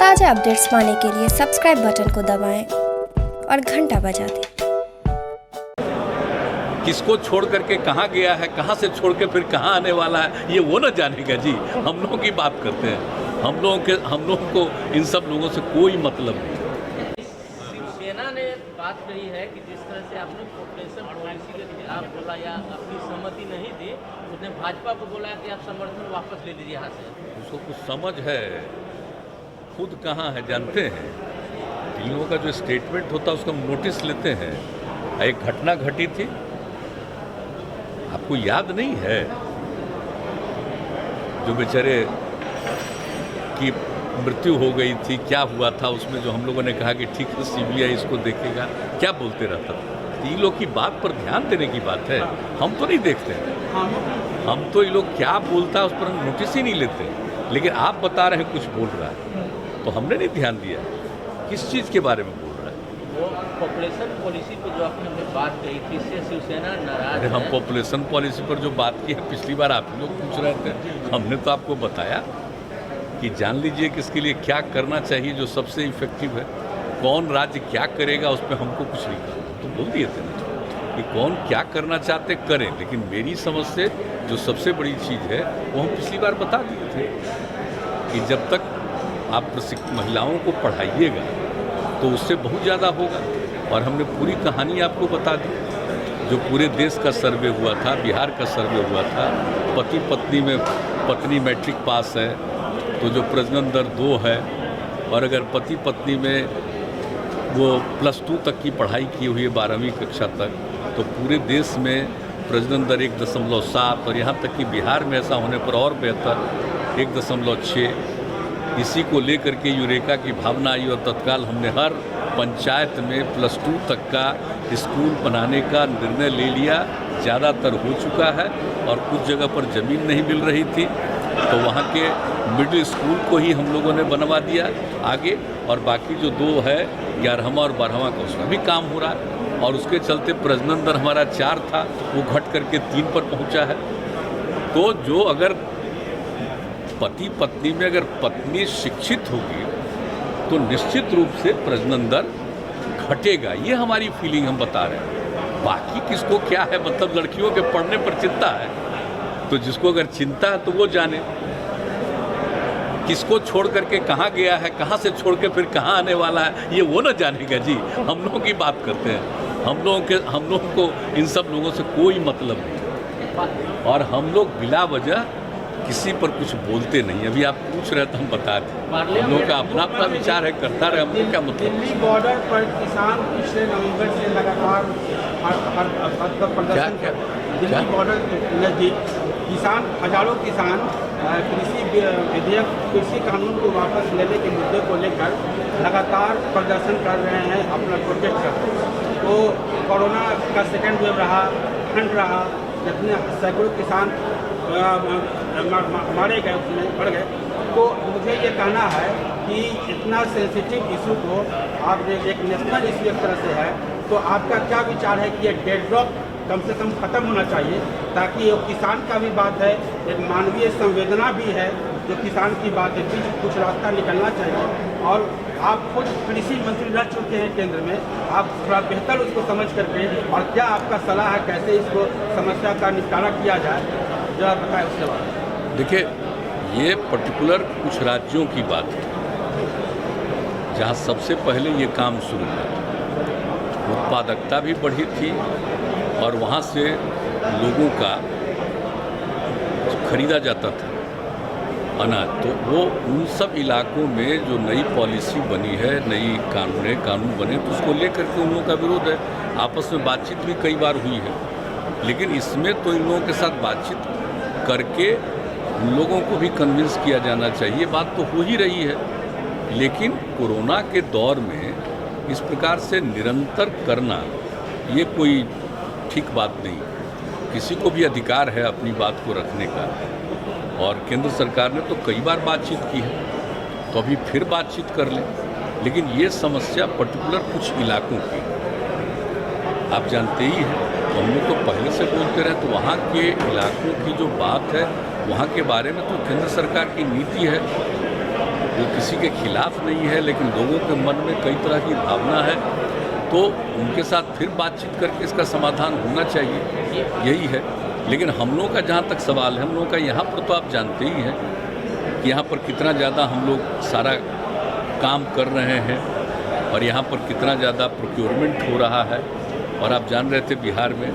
ताज़ा अपडेट्स पाने के लिए सब्सक्राइब बटन को दबाएं और घंटा बजा दें। किसको छोड़ करके कहाँ गया है, कहाँ से छोड़ के फिर कहाँ आने वाला है, ये वो ना जानेगा जी। हम लोगों की बात करते हैं। हम लोगों को इन सब लोगों से कोई मतलब नहीं। शिवसेना ने बात कही है कि जिस तरह से आपने पॉपुलेशन पॉलिसी के खिलाफ बोला या अपनी सहमति नहीं दी, उसने भाजपा को बोला कि आप समर्थन वापस ले लीजिए यहाँ से। उसको कुछ समझ है, खुद कहाँ है जानते हैं। इन लोगों का जो स्टेटमेंट होता है उसका नोटिस लेते हैं। एक घटना घटी थी, आपको याद नहीं है, जो बेचारे की मृत्यु हो गई थी, क्या हुआ था उसमें, जो हम लोगों ने कहा कि ठीक है सीबीआई इसको देखेगा, क्या बोलते रहता था। ये लोग की बात पर ध्यान देने की बात है, हम तो नहीं देखते हैं। हम तो ये लोग क्या बोलता है उस पर हम नोटिस ही नहीं लेते। लेकिन आप बता रहे हैं कुछ बोल रहा है तो हमने नहीं ध्यान दिया किस चीज़ के बारे में बोल रहा है। वो पॉपुलेशन पॉलिसी पर जो आपने बात कही थी, इससे शिवसेना नाराज है। हम पॉपुलेशन पॉलिसी पर जो बात की है, पिछली बार आप लोग पूछ रहे थे, हमने तो आपको बताया कि जान लीजिए कि इसके लिए क्या करना चाहिए जो सबसे इफेक्टिव है। कौन राज्य क्या करेगा उस पर हमको कुछ नहीं कहा, तो बोल दिए थे ना कि कौन क्या करना चाहते करें। लेकिन मेरी समझ से जो सबसे बड़ी चीज़ है वो हम पिछली बार बता दिए थे कि जब तक आप महिलाओं को पढ़ाइएगा तो उससे बहुत ज़्यादा होगा। और हमने पूरी कहानी आपको बता दी, जो पूरे देश का सर्वे हुआ था, बिहार का सर्वे हुआ था। पति पत्नी में पत्नी मैट्रिक पास है तो जो प्रजनन दर 2 है, और अगर पति पत्नी में वो +2 तक की पढ़ाई की हुई है 12वीं कक्षा तक, तो पूरे देश में प्रजनन दर 1.7, और यहाँ तक कि बिहार में ऐसा होने पर और बेहतर 1.6। इसी को लेकर के यूरेका की भावना आई और तत्काल हमने हर पंचायत में +2 तक का स्कूल बनाने का निर्णय ले लिया। ज़्यादातर हो चुका है और कुछ जगह पर ज़मीन नहीं मिल रही थी तो वहाँ के मिडिल स्कूल को ही हम लोगों ने बनवा दिया आगे। और बाकी जो 2 है 11वां और 12वां का, उसका भी काम हो रहा है। और उसके चलते प्रजनन दर हमारा 4 था, वो घट करके 3 पर पहुँचा है। तो जो अगर पति पत्नी में अगर पत्नी शिक्षित होगी तो निश्चित रूप से प्रजनन दर घटेगा, ये हमारी फीलिंग हम बता रहे हैं। बाकी किसको क्या है, मतलब लड़कियों के पढ़ने पर चिंता है तो जिसको अगर चिंता है तो वो जाने। किसको छोड़ करके कहाँ गया है, कहाँ से छोड़ के फिर कहाँ आने वाला है, ये वो ना जानेगा जी। हम लोगों की बात करते हैं। हम लोगों को इन सब लोगों से कोई मतलब नहीं, और हम लोग बिला वजह किसी पर कुछ बोलते नहीं। अभी आप पूछ रहे तो हम बता दें, हम लोग का अपना अपना विचार है, करता रहे, हमको क्या मतलब। दिल्ली बॉर्डर पर किसान पिछले नवंबर से लगातार प्रदर्शन कर दिल्ली बॉर्डर नज़दीक हजारों किसान कृषि कानून को वापस लेने के मुद्दे को लेकर लगातार प्रदर्शन कर रहे हैं, अपना प्रोटेस्ट कर रहे हैं। तो कोरोना का सेकेंड वेव रहा, ठंड रहा, जितने सैकड़ों किसान मारे गए, उसमें बढ़ गए। तो मुझे ये कहना है कि इतना सेंसिटिव इशू को आप एक नेशनल इशू एक तरह से है, तो आपका क्या विचार है कि ये डेडलॉक कम से कम ख़त्म होना चाहिए, ताकि ये किसान का भी बात है, एक मानवीय संवेदना भी है, जो किसान की बात है, बीच कुछ रास्ता निकलना चाहिए। और आप खुद कृषि मंत्री रह चुके हैं केंद्र में, आप थोड़ा बेहतर उसको समझ करके, और क्या आपका सलाह है कैसे इसको समस्या का निपटारा किया जाए, जो आप बताएं उसके बाद। देखिए, ये पर्टिकुलर कुछ राज्यों की बात है जहाँ सबसे पहले ये काम शुरू हुआ, उत्पादकता भी बढ़ी थी और वहाँ से लोगों का खरीदा जाता था अनाज। तो वो उन सब इलाकों में जो नई पॉलिसी बनी है, नई कानून बने, तो उसको लेकर के उन लोगों का विरोध है। आपस में बातचीत भी कई बार हुई है, लेकिन इसमें तो इन लोगों के साथ बातचीत करके उन लोगों को भी कन्विंस किया जाना चाहिए। बात तो हो ही रही है, लेकिन कोरोना के दौर में इस प्रकार से निरंतर करना ये कोई ठीक बात नहीं। किसी को भी अधिकार है अपनी बात को रखने का, और केंद्र सरकार ने तो कई बार बातचीत की है, तो अभी फिर बातचीत कर लें। लेकिन ये समस्या पर्टिकुलर कुछ इलाकों की आप जानते ही हैं, तो हम लोग तो पहले से बोलते रहे। तो वहाँ के इलाकों की जो बात है, वहाँ के बारे में तो केंद्र सरकार की नीति है जो किसी के खिलाफ नहीं है, लेकिन लोगों के मन में कई तरह की भावना है, तो उनके साथ फिर बातचीत करके इसका समाधान होना चाहिए, यही है। लेकिन हम लोगों का जहाँ तक सवाल है, हम लोगों का यहाँ पर तो आप जानते ही हैं कि यहाँ पर कितना ज़्यादा हम लोग सारा काम कर रहे हैं और यहाँ पर कितना ज़्यादा प्रोक्योरमेंट हो रहा है। और आप जान रहे थे बिहार में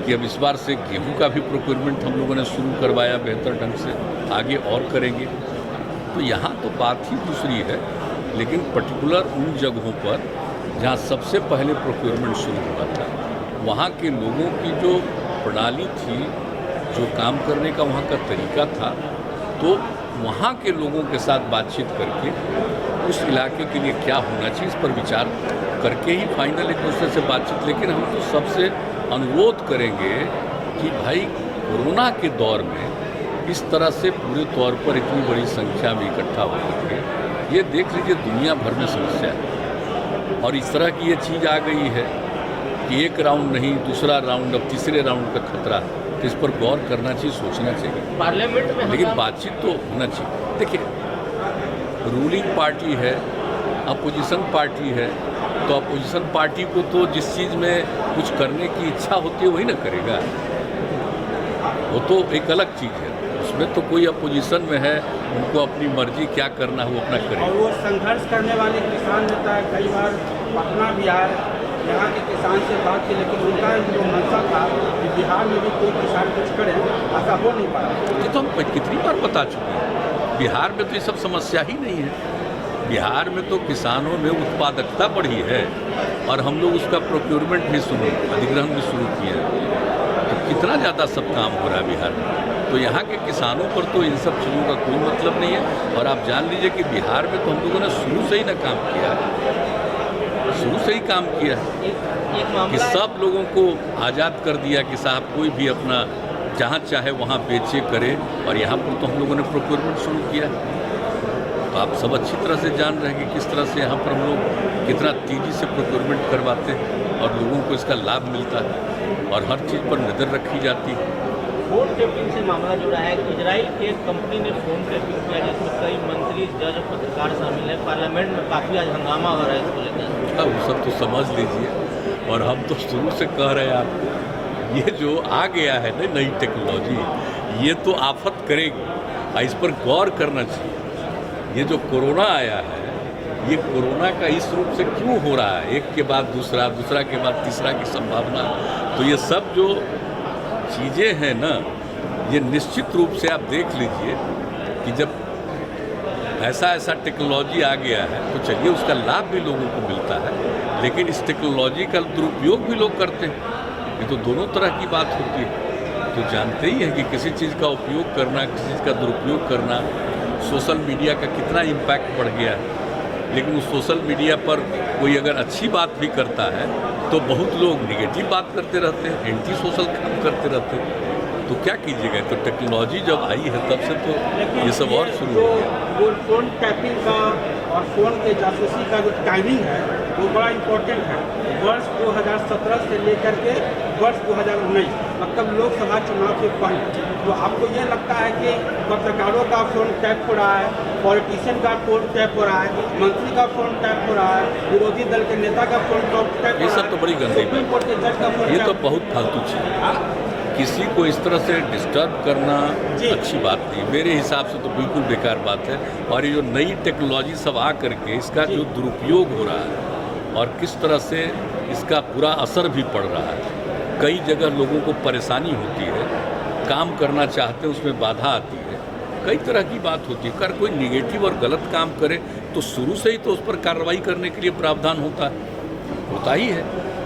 कि अब इस बार से गेहूं का भी प्रोक्योरमेंट हम लोगों ने शुरू करवाया बेहतर ढंग से, आगे और करेंगे। तो यहाँ तो बात ही दूसरी है, लेकिन पर्टिकुलर उन जगहों पर जहाँ सबसे पहले प्रोक्योरमेंट शुरू हुआ था, वहाँ के लोगों की जो प्रणाली थी, जो काम करने का वहाँ का तरीका था, तो वहाँ के लोगों के साथ बातचीत करके उस इलाके के लिए क्या होना चाहिए इस पर विचार करके ही फाइनल एक दूसरे से बातचीत। लेकिन हम तो सबसे अनुरोध करेंगे कि भाई कोरोना के दौर में इस तरह से पूरे तौर पर इतनी बड़ी संख्या में इकट्ठा हो करके, ये देख लीजिए दुनिया भर में समस्या है और इस तरह की ये चीज़ आ गई है कि एक राउंड नहीं, दूसरा राउंड, अब तीसरे राउंड का खतरा, तो इस पर गौर करना चाहिए, सोचना चाहिए पार्लियामेंट में। लेकिन बातचीत तो होना चाहिए। देखिए, रूलिंग पार्टी है, अपोजिशन पार्टी है, तो अपोजिशन पार्टी को तो जिस चीज़ में कुछ करने की इच्छा होती है वही ना करेगा, वो तो एक अलग चीज़ है। उसमें तो कोई अपोजिशन में है, उनको अपनी मर्जी क्या करना है वो अपना और करेगा। वो संघर्ष करने वाले किसान नेता है, कई बार पटना भी आए, यहाँ के किसान से बात की, लेकिन उनका जो मंशा था कि बिहार में भी कोई किसान कुछ करे, ऐसा हो नहीं पाया। ये तो हम कितनी बार बता चुके हैं, बिहार में तो ये सब समस्या ही नहीं है। बिहार में तो किसानों में उत्पादकता बढ़ी है और हम लोग उसका प्रोक्योरमेंट भी शुरू, अधिग्रहण भी शुरू किए हैं, तो कितना ज़्यादा सब काम हो रहा है बिहार में। तो यहाँ के किसानों पर तो इन सब चीज़ों का कोई मतलब नहीं है। और आप जान लीजिए कि बिहार में तो हम लोगों ने शुरू से ही ना काम किया है, शुरू से ही काम किया है कि सब लोगों को आज़ाद कर दिया कि साहब कोई भी अपना जहाँ चाहे वहाँ बेचे करे, और यहाँ पर तो हम लोगों ने प्रोक्योरमेंट शुरू किया। तो आप सब अच्छी तरह से जान रहे हैं कि किस तरह से यहाँ पर हम लोग कितना तेज़ी से प्रोक्योरमेंट करवाते हैं और लोगों को इसका लाभ मिलता है और हर चीज़ पर नज़र रखी जाती है। फोन टैपिंग से मामला जुड़ा है। इजराइल की एक कंपनी ने फोन टैपिंग किया, जिसमें कई मंत्री, जज और पत्रकार शामिल है। पार्लियामेंट में काफ़ी आज हंगामा हो रहा है इसको लेकर। वो सब तो समझ लीजिए, और हम तो शुरू से कह रहे हैं आपको, ये जो आ गया है ना नई टेक्नोलॉजी, ये तो आफत करेगी और इस पर गौर करना चाहिए। ये जो कोरोना आया है, ये कोरोना का इस रूप से क्यों हो रहा है, एक के बाद दूसरा, दूसरा के बाद तीसरा की संभावना, तो ये सब जो चीज़ें हैं ना, ये निश्चित रूप से आप देख लीजिए कि जब ऐसा टेक्नोलॉजी आ गया है तो चलिए उसका लाभ भी लोगों को मिलता है, लेकिन इस टेक्नोलॉजी का दुरुपयोग भी लोग करते हैं। ये तो दोनों तरह की बात होती है। तो जानते ही हैं कि किसी चीज़ का उपयोग करना, किसी चीज़ का दुरुपयोग करना, सोशल मीडिया का कितना इम्पैक्ट बढ़ गया है। लेकिन उस सोशल मीडिया पर कोई अगर अच्छी बात भी करता है तो बहुत लोग निगेटिव बात करते रहते हैं, एंटी सोशल काम करते रहते हैं। तो क्या कीजिएगा, तो टेक्नोलॉजी जब आई है तब से तो ये सब और शुरू हो गया। वो फोन टैपिंग का और फोन के जासूसी का जो टाइमिंग है वो बड़ा इम्पोर्टेंट है। वर्ष 2017 से लेकर के वर्ष 2019, मतलब लोकसभा चुनाव से पहले, तो आपको ये लगता है कि पत्रकारों का फोन टैप हो रहा है, पॉलिटिशियन का फोन टैप हो रहा है, मंत्री का फोन टैप हो रहा है, विरोधी दल के नेता का फोन टैप हो रहा है, ये सब तो बड़ी गंदी सुप्रीम कोर्ट के जज का फोन, ये तो बहुत फालतू चीज़ है। किसी को इस तरह से डिस्टर्ब करना अच्छी बात नहीं, मेरे हिसाब से तो बिल्कुल बेकार बात है। और ये जो नई टेक्नोलॉजी सब आ करके इसका जो दुरुपयोग हो रहा है और किस तरह से इसका बुरा असर भी पड़ रहा है, कई जगह लोगों को परेशानी होती है, काम करना चाहते हैं उसमें बाधा आती है, कई तरह की बात होती है। अगर कोई निगेटिव और गलत काम करे तो शुरू से ही तो उस पर कार्रवाई करने के लिए प्रावधान होता ही है।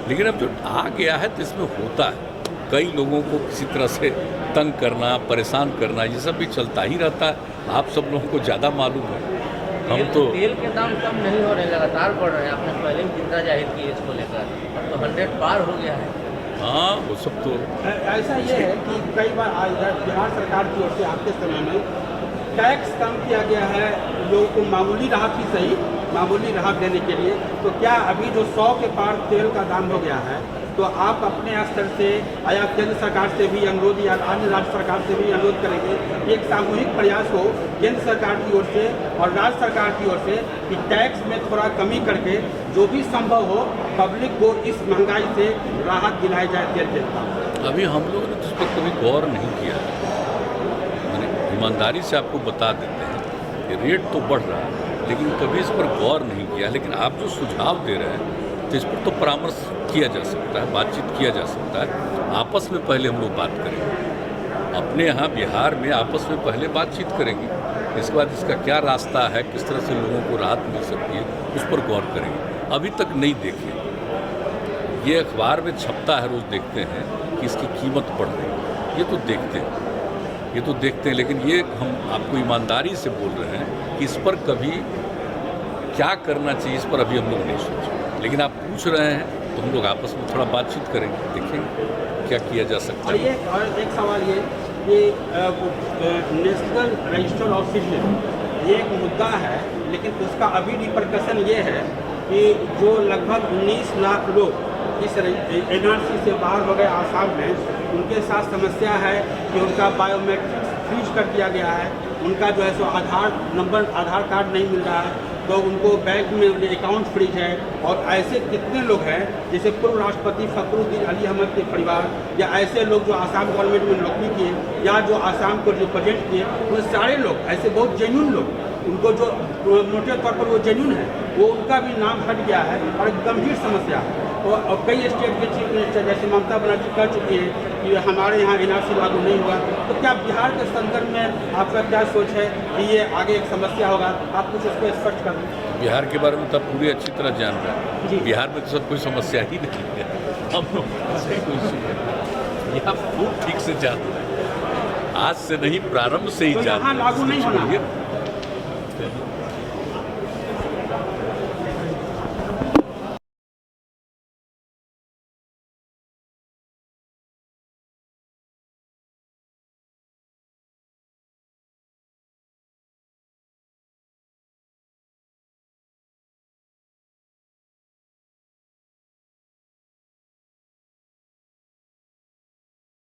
लेकिन अब जो आ गया है तो इसमें होता है, कई लोगों को किसी तरह से तंग करना, परेशान करना, ये सब भी चलता ही रहता है। आप सब लोगों को ज़्यादा मालूम है। हम तो तेल के दाम कम नहीं हो रहे, लगातार बढ़ रहे हैं। आपने पहले भी चिंता जाहिर की इसको लेकर, अब तो 100 पार हो गया है। हाँ, वो सब तो ऐसा ये है कि कई बार बिहार सरकार की ओर से आपके समय में टैक्स कम किया गया है, लोगों को मामूली राहत ही सही, मामूली राहत देने के लिए। तो क्या अभी जो 100 के पार तेल का दाम हो गया है, तो आप अपने स्तर से या केंद्र सरकार से भी अनुरोध या अन्य राज्य सरकार से भी अनुरोध करेंगे एक सामूहिक प्रयास हो केंद्र सरकार की ओर से और राज्य सरकार की ओर से कि टैक्स में थोड़ा कमी करके जो भी संभव हो पब्लिक को इस महंगाई से राहत दिलाई जाए तेल जनता। अभी हम लोगों ने इस पर कभी गौर नहीं किया। मैंने ईमानदारी से आपको बता देते हैं कि रेट तो बढ़ रहा है लेकिन कभी इस पर गौर नहीं किया। लेकिन आप जो सुझाव दे रहे हैं तो इस पर तो परामर्श किया जा सकता है, बातचीत किया जा सकता है। आपस में पहले हम लोग बात करेंगे, अपने यहाँ बिहार में आपस में पहले बातचीत करेंगे, इसके बाद इसका क्या रास्ता है, किस तरह से लोगों को राहत मिल सकती है, उस पर गौर करेंगे। अभी तक नहीं देखे, ये अखबार में छपता है, रोज़ देखते हैं कि इसकी कीमत बढ़ रही है, ये तो देखते हैं, लेकिन ये हम आपको ईमानदारी से बोल रहे हैं कि इस पर कभी क्या करना चाहिए, इस पर अभी हम लोग नहीं सोचे। लेकिन आप पूछ रहे हैं तो हम लोग आपस में थोड़ा बातचीत करेंगे, देखेंगे क्या किया जा सकता है। और एक सवाल ये कि नेशनल रजिस्टर ऑफ सिटीजन ये एक मुद्दा है, लेकिन उसका अभी रिपरकशन ये है कि जो लगभग 19 लाख लोग इस NRC से बाहर हो गए आसाम में, उनके साथ समस्या है कि उनका बायोमेट्रिक्स फ्रीज कर दिया गया है, उनका जो है सो आधार कार्ड नहीं मिल रहा है, तो उनको बैंक में अकाउंट फ्रीज है। और ऐसे कितने लोग हैं जैसे पूर्व राष्ट्रपति फखरुद्दीन अली अहमद के परिवार या ऐसे लोग जो आसाम गवर्नमेंट में नौकरी किए या जो आसाम को रिप्रेजेंट किए, वो सारे लोग ऐसे बहुत जेन्युइन लोग, उनको जो मोटे तौर पर वो जेन्युइन है, वो उनका भी नाम हट गया है और एक गंभीर समस्या है। और कई स्टेट के चीफ मिनिस्टर जैसे ममता बनर्जी कह चुकी है कि हमारे यहाँ NRC लागू नहीं हुआ। तो क्या बिहार के संदर्भ में आपका क्या सोच है कि ये आगे एक समस्या होगा? आप कुछ उसको स्पष्ट कर दें। बिहार के बारे में तो पूरी अच्छी तरह जान रहे हैं। जी। बिहार में तो सब कोई समस्या ही नहीं है, हम लोग से कोई ये आप खूब ठीक से जान रहे हैं। आज से नहीं, प्रारंभ से ही तो जान यहाँ लागू नहीं होना है।